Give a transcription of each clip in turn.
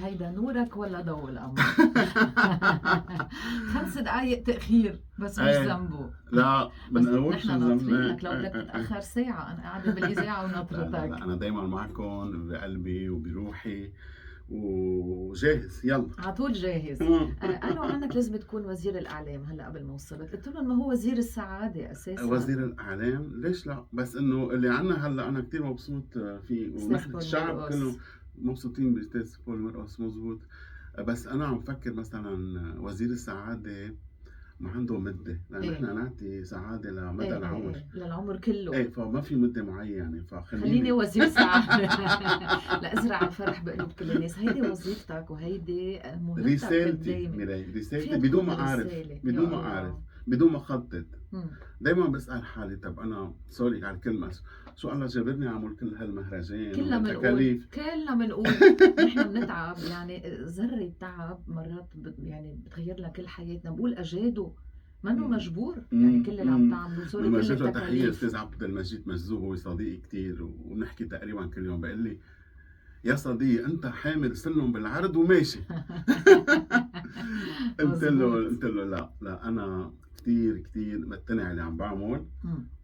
هيدا نورك ولا ضوء القمر؟ 5 دقايق تأخير بس مش ايه ذنبه. لا بس بنقولش نحن ناطرينك، لو إيه، بدك إيه، إيه. تتأخر ساعة أنا قاعدة بالإذاعة لا لا لا وناطرتك. انا دايما معكم بقلبي وبروحي وجاهز يلا. على طول جاهز. قالوا عنك لازم تكون وزير الإعلام هلا قبل ما وصلت، قلت لهم ما هو وزير السعادة أساسا. وزير الاعلام ليش لا، بس انه اللي عنا هلا انا كثير مبسوط فيه، أستاذ ونحن بول الشعب مرقص. كله مبسوطين باستاذ بول مرقص مزبوط. بس انا عم فكر مثلا وزير السعاده ما عنده مده، لان إيه. احنا نعطي سعاده لمدى إيه إيه العمر. إيه للعمر كله. ايه فما في مده معينه، خليني فخليني وزير سعادة. لأزرع الفرح بقلوب كل الناس، هيدي وظيفتك وهيدي مهمتك رسالتي الدايمة. ميراي، رسالتي فيها بدون تكون ما اعرف، رسالة بدون يا ما اعرف، الله. بدون ما اخطط. مم. دايما بسأل حالي طب انا سوري على الكلمة، شو الله جابرني اعمل كل هالمهرجان كلنا بنقول والتكاليف؟ كلنا بنقول نحن بنتعب، يعني ذرة تعب مرات يعني بتغير لنا كل حياتنا. بقول أجاده منه مجبور، يعني كل اللي عم تعملوه سوري كل بنوجه له تحية التكاليف. استاذ عبد المجيد مجذوب، هو صديقي كثير ونحكي تقريبا كل يوم. بقول لي يا صديقي انت حامل سلم بالعرض وماشي. قلت له لا انا كثير مقتنع اللي عم بعمل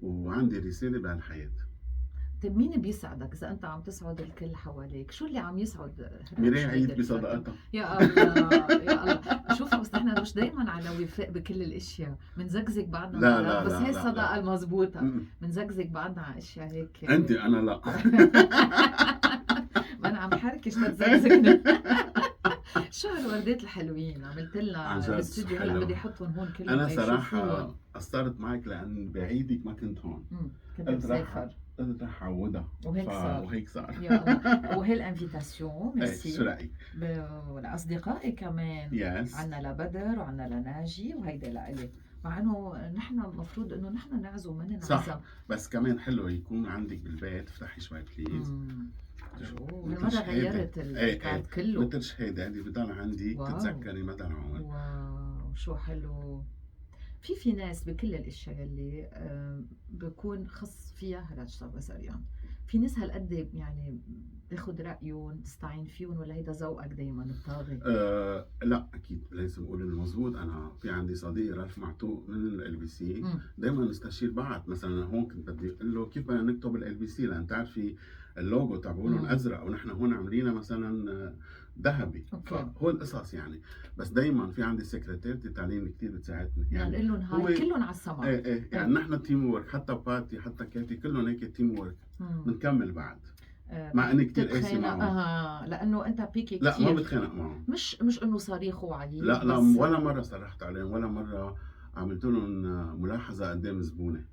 وعندي رسالة بهالحياة. طيب مين بيسعدك إذا أنت عم تسعد الكل حواليك؟ شو اللي عم يسعد ميراي عيد بصداقتها. يا الله يا الله. شوف بس نحن مش دايما على وفاء بكل الاشياء، بنزقزق بعضنا لا مرات، لا بس لا هي لا الصداقه لا. المضبوطه بنزقزق بعضنا على اشياء هيك. انت انا لا. ما انا عم حركش تتزقزقني. شو هالوردات الحلوين عملت عن لنا جد بالاستوديو، هلا حلو. بدي احطهم هون كلهم انا يشوفوهم. صراحة قصرت معك لان بعيدك ما كنت هون. كنت قلت مسافر رح اعودها وهيك صار. وهيك صار. يا الله. وهي الانفيتاسيون ايه ميرسي شو رايك؟ ولأصدقائي كمان. يس عنا لبدر وعنا لناجي وهيدا لإلي، مع انه نحن المفروض انه نحن نعزو ما ننعزم. صح، بس كمان حلو يكون عندك بالبيت، افتحي شوي بليز. هالمرة غيرت الكارت كله. مثل شهادة هذه بضل عندي تتذكري مدى العمر. واو شو حلو. في ناس بكل الاشياء اللي بكون خص فيها هلا اشتغل بسريان، في ناس هالقد يعني تاخد رايهم تستعين فيهم، ولا هيدا ذوقك دايما الطاغي؟ لا اكيد لازم اقول المزبوط. انا في عندي صديق رالف معتوق من LBC، دايما نستشير بعض. مثلا هون كنت بدي اقول له كيف بدنا نكتب LBC، لان تعرفي اللوجو تبعولهم ازرق ونحن هون عاملينها مثلا ذهبي، فهو القصص يعني. بس دايما في عندي سكرتيرتي تعليم كثير بتساعدني، يعني نقول لهم هاي كلهم على السما. ايه يعني نحن تيم وورك، حتى باتي حتى كاتي كلهم هيك تيم وورك، بنكمل بعد. مع اني كثير قاسي معهم. لانه انت بيكي كثير. لا ما بتخانق معهم، مش انه صريخ وعيب. لا ولا مره صرحت عليهم، ولا مره عملت لهم ملاحظه قدام زبونه.